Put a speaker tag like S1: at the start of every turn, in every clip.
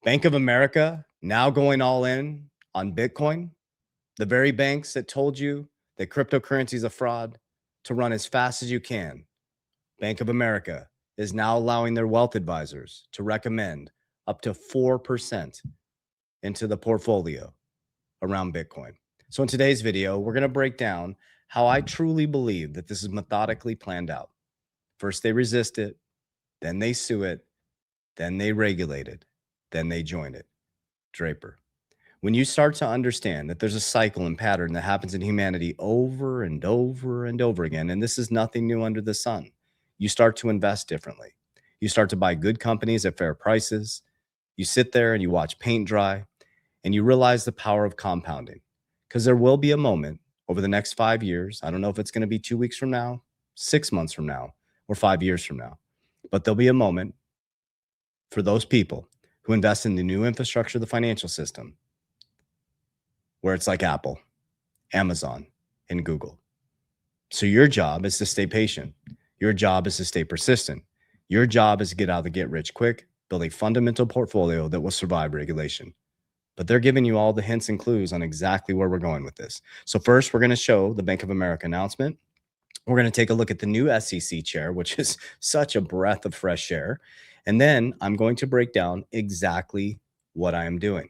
S1: Bank of America now going all in on Bitcoin. The very banks that told you that cryptocurrency is a fraud to run as fast as you can. Bank of America is now allowing their wealth advisors to recommend up to 4% into the portfolio around Bitcoin. So in today's video, we're going to break down how I truly believe that this is methodically planned out. First, they resist it, then they sue it, then they regulate it, then they join it. Draper. When you start to understand that there's a cycle and pattern that happens in humanity over and over and over again, and this is nothing new under the sun, you start to invest differently. You start to buy good companies at fair prices. You sit there and you watch paint dry, and you realize the power of compounding. Because there will be a moment over the next 5 years. I don't know if it's going to be 2 weeks from now, 6 months from now, or 5 years from now, but there'll be a moment for those people who invest in the new infrastructure of the financial system where it's like Apple, Amazon, and Google. So your job is to stay patient. Your job is to stay persistent. Your job is to get out of the get rich quick, build a fundamental portfolio that will survive regulation. But they're giving you all the hints and clues on exactly where we're going with this. So first, we're going to show the Bank of America announcement. We're going to take a look at the new SEC chair, which is such a breath of fresh air. And then I'm going to break down exactly what I am doing.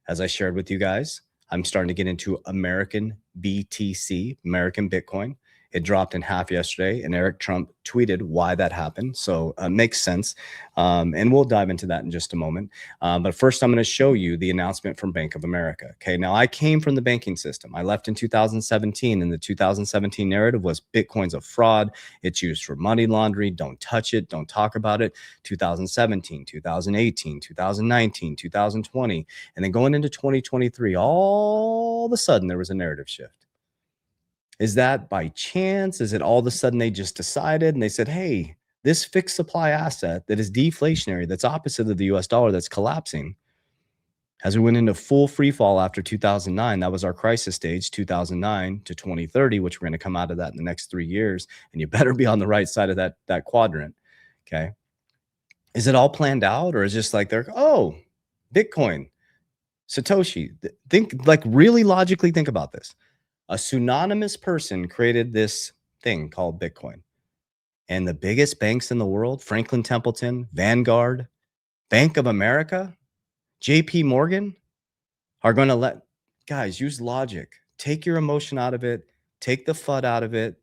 S1: As I shared with you guys, I'm starting to get into American BTC, American Bitcoin. It dropped in half yesterday, and Eric Trump tweeted why that happened. So it makes sense. And we'll dive into that in just a moment. But first, I'm going to show you the announcement from Bank of America. Okay, now I came from the banking system. I left in 2017, and the 2017 narrative was Bitcoin's a fraud. It's used for money laundering. Don't touch it. Don't talk about it. 2017, 2018, 2019, 2020. And then going into 2023, all of a sudden, there was a narrative shift. Is that by chance? Is it all of a sudden they just decided and they said, hey, this fixed supply asset that is deflationary, that's opposite of the US dollar, that's collapsing, as we went into full free fall after 2009, that was our crisis stage, 2009 to 2030, which we're going to come out of that in the next 3 years. And you better be on the right side of that quadrant. Okay. Is it all planned out, or is it just like they're, oh, Bitcoin, Satoshi? Think, like, really logically think about this. A pseudonymous person created this thing called Bitcoin. And the biggest banks in the world, Franklin Templeton, Vanguard, Bank of America, JP Morgan, are going to let guys use logic. Take your emotion out of it. Take the FUD out of it.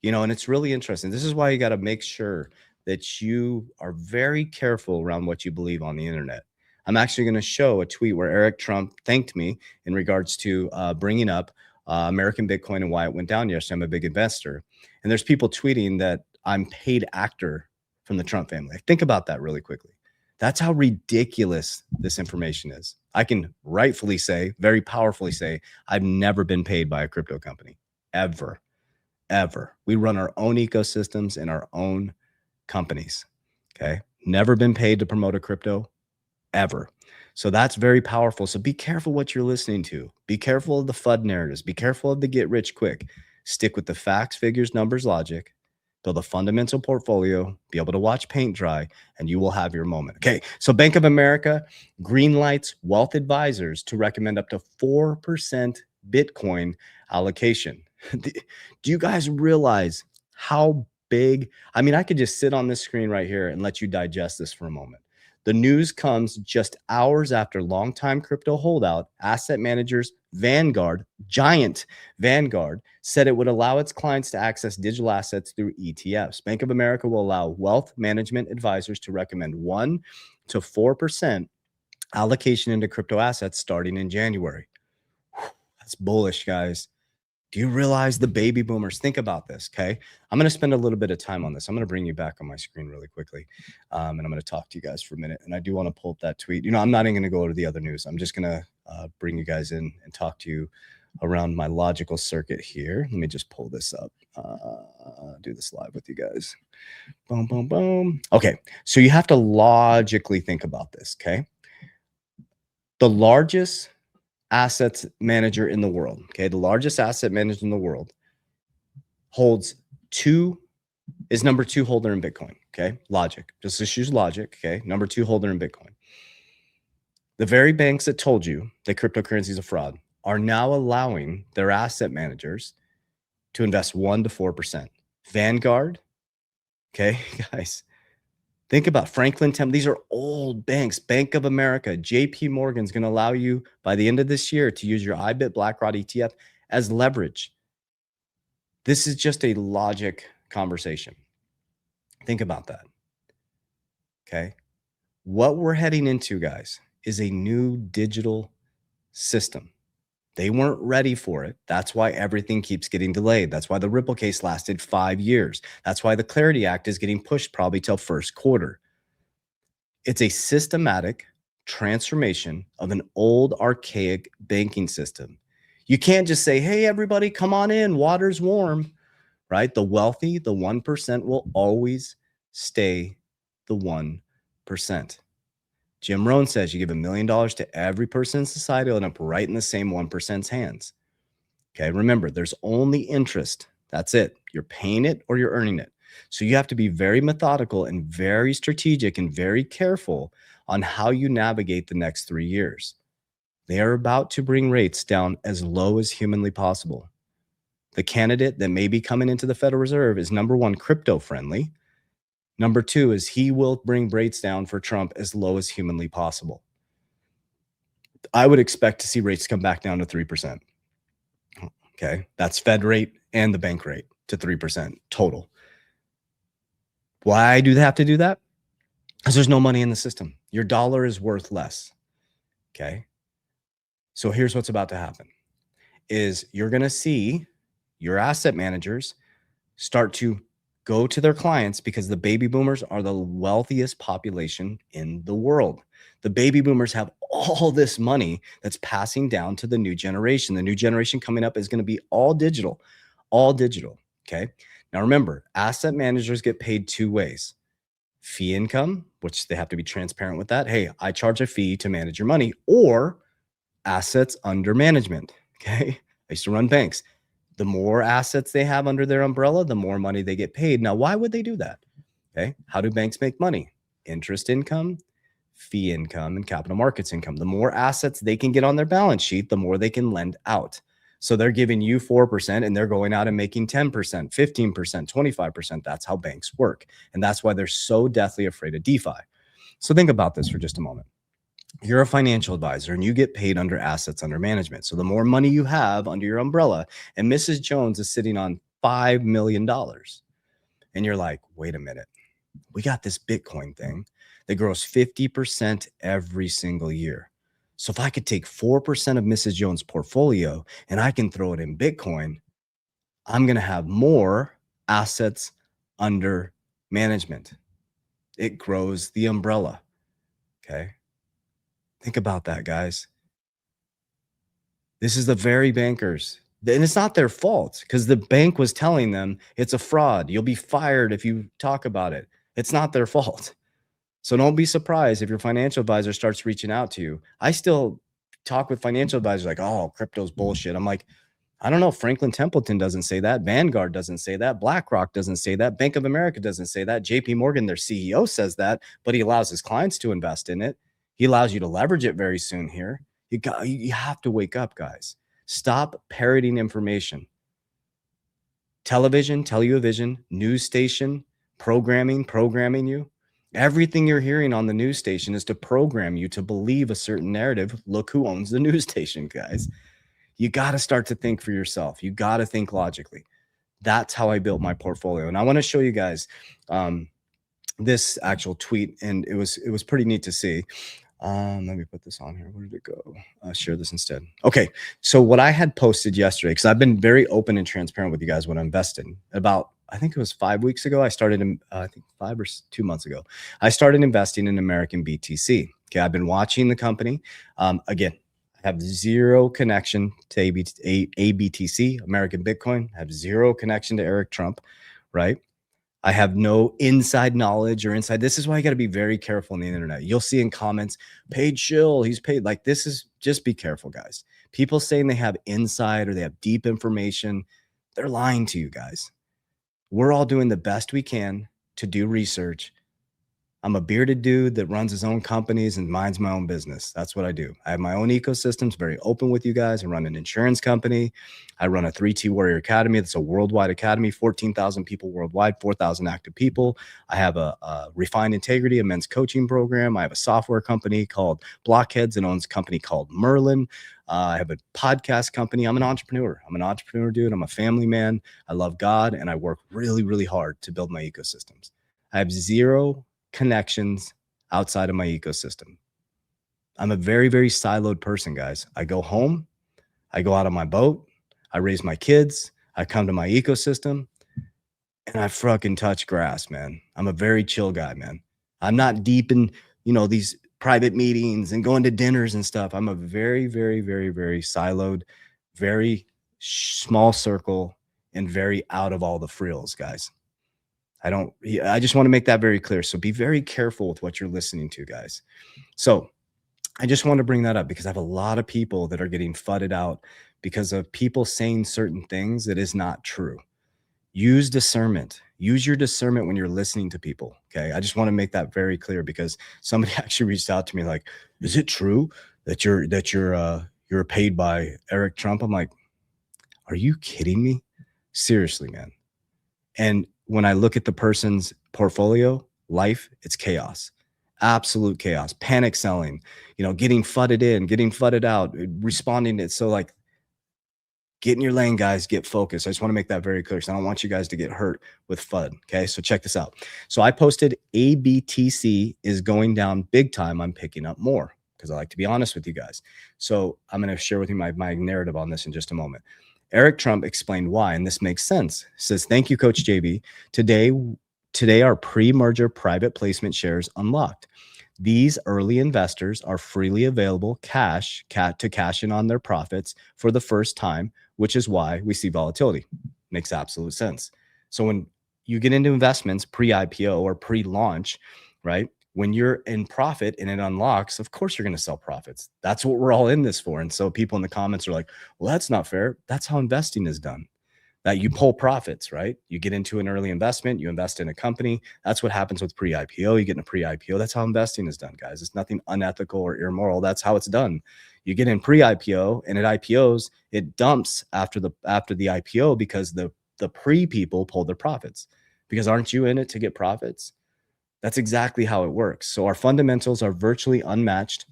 S1: And it's really interesting. This is why you got to make sure that you are very careful around what you believe on the internet. I'm actually going to show a tweet where Eric Trump thanked me in regards to bringing up American Bitcoin and why it went down yesterday. I'm a big investor. And there's people tweeting that I'm paid actor from the Trump family. Think about that really quickly. That's how ridiculous this information is. I can rightfully say, very powerfully say, I've never been paid by a crypto company, ever. We run our own ecosystems and our own companies, okay? Never been paid to promote a crypto, ever. So that's very powerful. So be careful what you're listening to. Be careful of the FUD narratives. Be careful of the get rich quick. Stick with the facts, figures, numbers, logic. Build a fundamental portfolio. Be able to watch paint dry, and you will have your moment. Okay, so Bank of America green lights wealth advisors to recommend up to 4% Bitcoin allocation. Do you guys realize how big? I mean, I could just sit on this screen right here and let you digest this for a moment. The news comes just hours after longtime crypto holdout asset managers Vanguard, giant Vanguard, said it would allow its clients to access digital assets through ETFs. Bank of America will allow wealth management advisors to recommend 1 to 4% allocation into crypto assets starting in January. That's bullish, guys. Do you realize the baby boomers? Think about this, okay? I'm going to spend a little bit of time on this. I'm going to bring you back on my screen really quickly, and I'm going to talk to you guys for a minute. And I do want to pull up that tweet. I'm not even going to go to the other news. I'm just going to bring you guys in and talk to you around my logical circuit here. Let me just pull this up, do this live with you guys. Boom, boom, boom. Okay, so you have to logically think about this, okay? The largest assets manager in the world, okay, the largest asset manager in the world is number 2 holder in Bitcoin, okay? Logic, just use logic, okay? Number 2 holder in Bitcoin. The very banks that told you that cryptocurrency is a fraud are now allowing their asset managers to invest 1 to 4%. Vanguard, okay, guys, think about Franklin Templeton. These are old banks. Bank of America, JP Morgan's going to allow you by the end of this year to use your IBIT BlackRock ETF as leverage. This is just a logic conversation. Think about that. Okay. What we're heading into, guys, is a new digital system. They weren't ready for it. That's why everything keeps getting delayed. That's why the Ripple case lasted 5 years. That's why the Clarity Act is getting pushed probably till first quarter. It's a systematic transformation of an old archaic banking system. You can't just say, hey, everybody, come on in. Water's warm, right? The wealthy, the 1% will always stay the 1%. Jim Rohn says you give $1 million to every person in society, it'll end up right in the same 1%'s hands. Okay, remember, there's only interest. That's it. You're paying it or you're earning it. So you have to be very methodical and very strategic and very careful on how you navigate the next 3 years. They are about to bring rates down as low as humanly possible. The candidate that may be coming into the Federal Reserve is number one, crypto friendly. Number two is he will bring rates down for Trump as low as humanly possible. I would expect to see rates come back down to 3%. Okay, that's Fed rate and the bank rate to 3% total. Why do they have to do that? Because there's no money in the system. Your dollar is worth less. Okay, so here's what's about to happen is you're going to see your asset managers start to go to their clients because the baby boomers are the wealthiest population in the world. The baby boomers have all this money that's passing down to the new generation. The new generation coming up is going to be all digital, all digital. Okay. Now remember, asset managers get paid 2 ways. Fee income, which they have to be transparent with that. Hey, I charge a fee to manage your money, or assets under management. Okay. I used to run banks. The more assets they have under their umbrella, the more money they get paid. Now, why would they do that? Okay. How do banks make money? Interest income, fee income, and capital markets income. The more assets they can get on their balance sheet, the more they can lend out. So they're giving you 4% and they're going out and making 10%, 15%, 25%. That's how banks work. And that's why they're so deathly afraid of DeFi. So think about this for just a moment. You're a financial advisor and you get paid under assets under management. So the more money you have under your umbrella, and Mrs. Jones is sitting on $5 million. And you're like, wait a minute, we got this Bitcoin thing that grows 50% every single year. So if I could take 4% of Mrs. Jones' portfolio and I can throw it in Bitcoin, I'm going to have more assets under management. It grows the umbrella. Okay. Think about that, guys. This is the very bankers. And it's not their fault because the bank was telling them it's a fraud. You'll be fired if you talk about it. It's not their fault. So don't be surprised if your financial advisor starts reaching out to you. I still talk with financial advisors like, oh, crypto's bullshit. I'm like, I don't know. Franklin Templeton doesn't say that. Vanguard doesn't say that. BlackRock doesn't say that. Bank of America doesn't say that. JP Morgan, their CEO, says that, but he allows his clients to invest in it. He allows you to leverage it very soon here. You have to wake up, guys. Stop parroting information. Television, television, news station, programming you. Everything you're hearing on the news station is to program you to believe a certain narrative. Look who owns the news station, guys. You got to start to think for yourself. You got to think logically. That's how I built my portfolio. And I want to show you guys this actual tweet. And it was pretty neat to see. Let me put this on here. Where did it go? Share this instead. Okay. So what I had posted yesterday, because I've been very open and transparent with you guys when I invested. About, I think it was 5 weeks ago, I started, I think 5 or 2 months ago, I started investing in American BTC. Okay. I've been watching the company. Again, I have zero connection to ABTC, American Bitcoin. I have zero connection to Eric Trump, right? I have no inside knowledge or inside. This is why you got to be very careful on the internet. You'll see in comments, paid shill, he's paid. Like, this is, just be careful, guys. People saying they have inside or they have deep information, they're lying to you guys. We're all doing the best we can to do research I'm a bearded dude that runs his own companies and minds my own business. That's what I do. I have my own ecosystems, very open with you guys. I run an insurance company. I run a 3T Warrior Academy. That's a worldwide academy, 14,000 people worldwide, 4,000 active people. I have a Refined Integrity, a men's coaching program. I have a software company called Blockheads and owns a company called Merlin. I have a podcast company. I'm an entrepreneur. I'm an entrepreneur, dude. I'm a family man. I love God, and I work really, really hard to build my ecosystems. I have zero connections outside of my ecosystem. I'm a very, very siloed person, guys. I go home, I go out on my boat, I raise my kids, I come to my ecosystem, and I fucking touch grass, man. I'm a very chill guy, man. I'm not deep in, these private meetings and going to dinners and stuff. I'm a very, very, very, very siloed, very small circle, and very out of all the frills, guys. I just want to make that very clear. So be very careful with what you're listening to, guys. So I just want to bring that up because I have a lot of people that are getting fudded out because of people saying certain things that is not true. Use discernment. Use your discernment when you're listening to people. Okay. I just want to make that very clear because somebody actually reached out to me like, is it true that you're paid by Eric Trump? I'm like, are you kidding me? Seriously, man. And when I look at the person's portfolio, life, it's chaos, absolute chaos, panic selling, getting fudded in, getting fudded out, responding to it. So like, get in your lane, guys, get focused. I just want to make that very clear. So I don't want you guys to get hurt with FUD. Okay. So check this out. So I posted ABTC is going down big time. I'm picking up more because I like to be honest with you guys. So I'm going to share with you my narrative on this in just a moment. Eric Trump explained why, and this makes sense. Says, thank you, Coach JB. Today our pre-merger private placement shares unlocked. These early investors are freely available to cash in on their profits for the first time, which is why we see volatility. Makes absolute sense. So when you get into investments pre-IPO or pre-launch, right? When you're in profit and it unlocks, of course you're going to sell profits. That's what we're all in this for. And so people in the comments are like, well, that's not fair. That's how investing is done. That you pull profits, right? You get into an early investment, you invest in a company. That's what happens with pre-IPO. You get in a pre-IPO. That's how investing is done, guys. It's nothing unethical or immoral. That's how it's done. You get in pre-IPO and at IPOs, it dumps after the IPO because the pre-people pull their profits. Because aren't you in it to get profits? That's exactly how it works. So our fundamentals are virtually unmatched.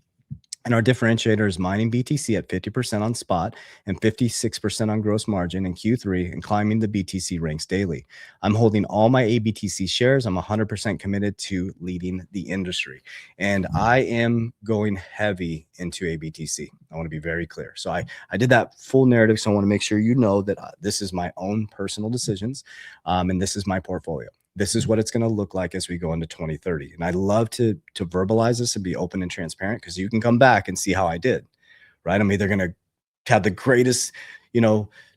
S1: And our differentiator is mining BTC at 50% on spot and 56% on gross margin in Q3 and climbing the BTC ranks daily. I'm holding all my ABTC shares. I'm 100% committed to leading the industry. And I am going heavy into ABTC. I want to be very clear. So I did that full narrative. So I want to make sure you know that this is my own personal decisions and this is my portfolio. This is what it's going to look like as we go into 2030. And I love to verbalize this and be open and transparent because you can come back and see how I did, right? I'm either going to have the greatest,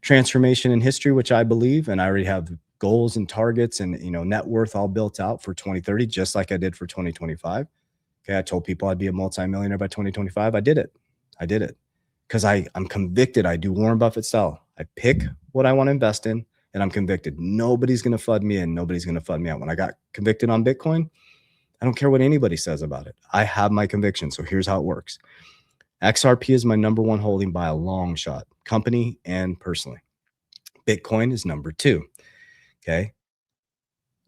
S1: transformation in history, which I believe, and I already have goals and targets and, net worth all built out for 2030, just like I did for 2025. Okay. I told people I'd be a multimillionaire by 2025. I did it because I'm convicted. I do Warren Buffett style. I pick what I want to invest in. And I'm convicted. Nobody's going to FUD me in. Nobody's going to FUD me out. When I got convicted on Bitcoin, I don't care what anybody says about it. I have my conviction. So here's how it works. XRP is my number one holding by a long shot, company and personally. Bitcoin is number 2. Okay.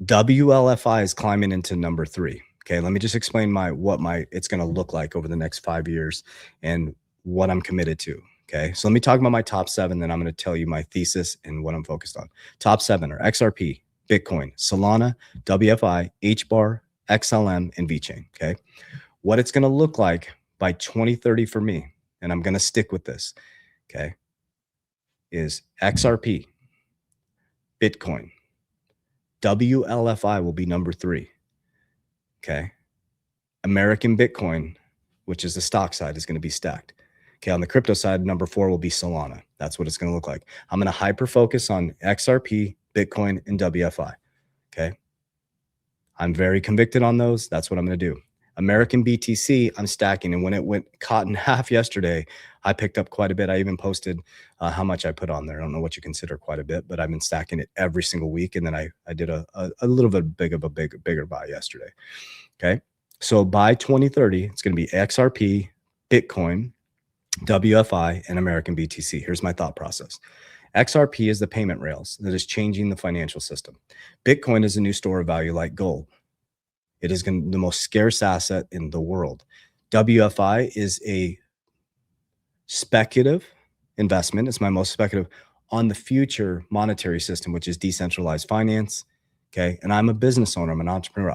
S1: WLFI is climbing into number 3. Okay. Let me just explain it's going to look like over the next 5 years and what I'm committed to. Okay, so let me talk about my top 7, then I'm going to tell you my thesis and what I'm focused on. Top 7 are XRP, Bitcoin, Solana, WFI, HBAR, XLM, and VeChain. Okay, what it's going to look like by 2030 for me, and I'm going to stick with this, okay, is XRP, Bitcoin, WLFI will be number 3. Okay, American Bitcoin, which is the stock side, is going to be stacked. Okay, on the crypto side, number 4 will be Solana. That's what it's going to look like. I'm going to hyper focus on XRP, Bitcoin, and WFI. Okay, I'm very convicted on those. That's what I'm going to do. American BTC, I'm stacking. And when it went cut in half yesterday, I picked up quite a bit. I even posted how much I put on there. I don't know what you consider quite a bit, but I've been stacking it every single week. And then I did a little bit bigger buy yesterday. Okay. So by 2030, it's going to be XRP, Bitcoin, WFI, and American BTC. Here's my thought process. XRP is the payment rails that is changing the financial system. Bitcoin is a new store of value like gold. It is the most scarce asset in the world. WFI is a speculative investment. It's my most speculative on the future monetary system, which is decentralized finance. Okay. And I'm a business owner. I'm an entrepreneur.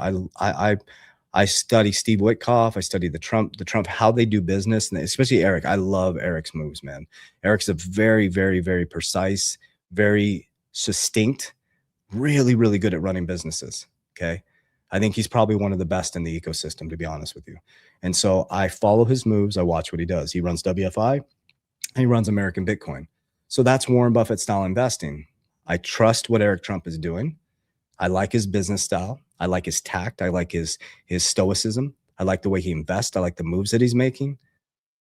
S1: I study Steve Witkoff. I study the Trump, how they do business, and especially Eric. I love Eric's moves, man. Eric's a very, very, very precise, very succinct, really, really good at running businesses. Okay. I think he's probably one of the best in the ecosystem, to be honest with you. And so I follow his moves. I watch what he does. He runs WFI and he runs American Bitcoin. So that's Warren Buffett style investing. I trust what Eric Trump is doing. I like his business style. I like his tact. I like his stoicism. I like the way he invests. I like the moves that he's making.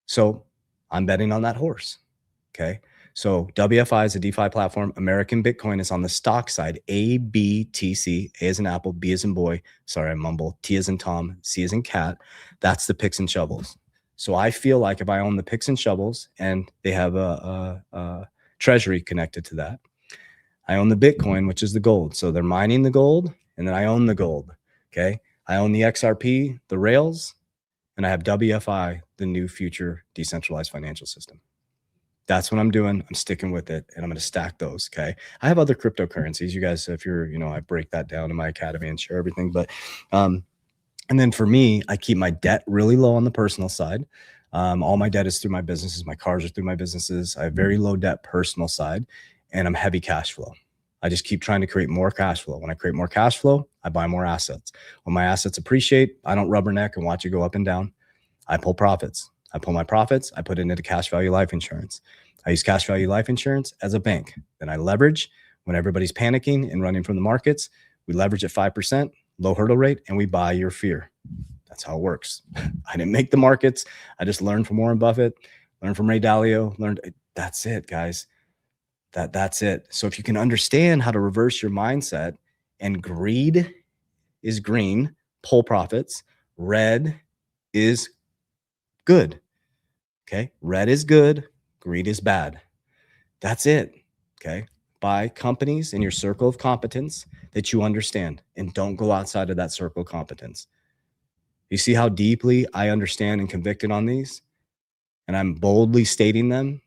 S1: So I'm betting on that horse. Okay. So WFI is a DeFi platform. American Bitcoin is on the stock side. ABTC, A as in apple, B as in boy. Sorry, I mumble. T as in Tom, C as in cat. That's the picks and shovels. So I feel like if I own the picks and shovels and they have a treasury connected to that, I own the Bitcoin, which is the gold. So they're mining the gold, and then I own the gold. Okay. I own the XRP, the rails, and I have WFI, the new future decentralized financial system. That's what I'm doing. I'm sticking with it, and I'm going to stack those. Okay. I have other cryptocurrencies. You guys, if you're, I break that down in my academy and share everything. But, and then for me, I keep my debt really low on the personal side. All my debt is through my businesses. My cars are through my businesses. I have very low debt personal side, and I'm heavy cash flow. I just keep trying to create more cash flow. When I create more cash flow, I buy more assets. When my assets appreciate, I don't rubberneck and watch it go up and down. I pull profits. I pull my profits. I put it into cash value life insurance. I use cash value life insurance as a bank. Then I leverage when everybody's panicking and running from the markets. We leverage at 5%, low hurdle rate, and we buy your fear. That's how it works. I didn't make the markets. I just learned from Warren Buffett, learned from Ray Dalio, that's it, guys. That's it. So if you can understand how to reverse your mindset, and greed is green, pull profits, red is good. Okay. Red is good. Greed is bad. That's it. Okay. Buy companies in your circle of competence that you understand, and don't go outside of that circle of competence. You see how deeply I understand and convicted on these, and I'm boldly stating them.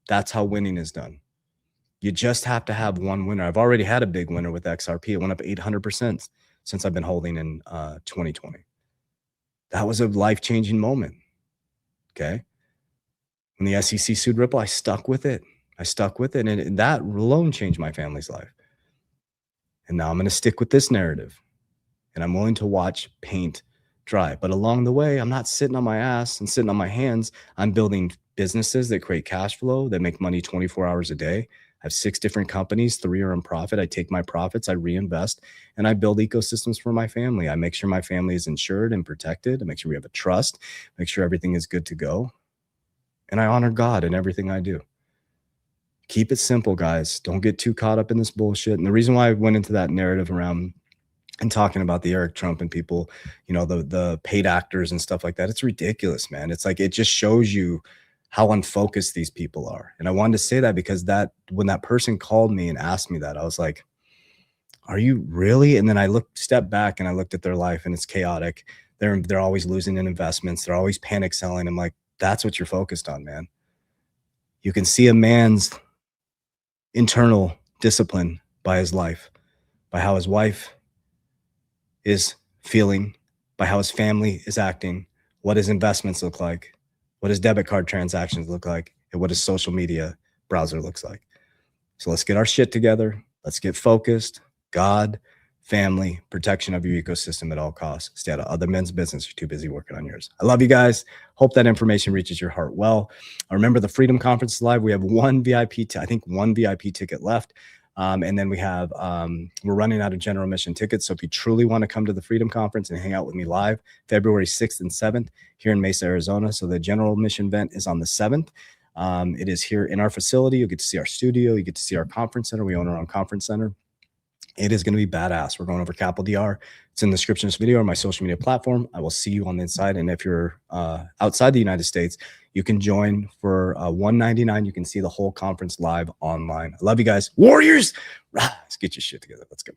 S1: That's how winning is done. You just have to have one winner. I've already had a big winner with XRP. It went up 800% since I've been holding in 2020. That was a life-changing moment. Okay. When the SEC sued Ripple, I stuck with it. And that alone changed my family's life. And now I'm going to stick with this narrative, and I'm willing to watch paint dry. But along the way, I'm not sitting on my ass and sitting on my hands. I'm building businesses that create cash flow, that make money 24 hours a day. I have 6 different companies, 3 are in profit. I take my profits, I reinvest, and I build ecosystems for my family. I make sure my family is insured and protected. I make sure we have a trust, make sure everything is good to go. And I honor God in everything I do. Keep it simple, guys. Don't get too caught up in this bullshit. And the reason why I went into that narrative around and talking about the Eric Trump and people, the paid actors and stuff like that, it's ridiculous, man. It's like, it just shows you how unfocused these people are. And I wanted to say that because when that person called me and asked me that, I was like, are you really? And then I stepped back and I looked at their life, and it's chaotic. They're always losing in investments. They're always panic selling. I'm like, that's what you're focused on, man. You can see a man's internal discipline by his life, by how his wife is feeling, by how his family is acting, what his investments look like, what his debit card transactions look like, and what his social media browser looks like. So let's get our shit together. Let's get focused. God, family, protection of your ecosystem at all costs. Stay out of other men's business. You're too busy working on yours. I love you guys. Hope that information reaches your heart well. Remember, the Freedom Conference is live. We have one VIP ticket left. And then we have, we're running out of general admission tickets. So if you truly want to come to the Freedom Conference and hang out with me live, February 6th and 7th here in Mesa, Arizona. So the general admission event is on the 7th. It is here in our facility. You get to see our studio. You get to see our conference center. We own our own conference center. It is going to be badass. We're going over Capital DR. It's in the description of this video or my social media platform. I will see you on the inside. And if you're outside the United States, you can join for $199. You can see the whole conference live online. I love you guys. Warriors, rise. Get your shit together. Let's go.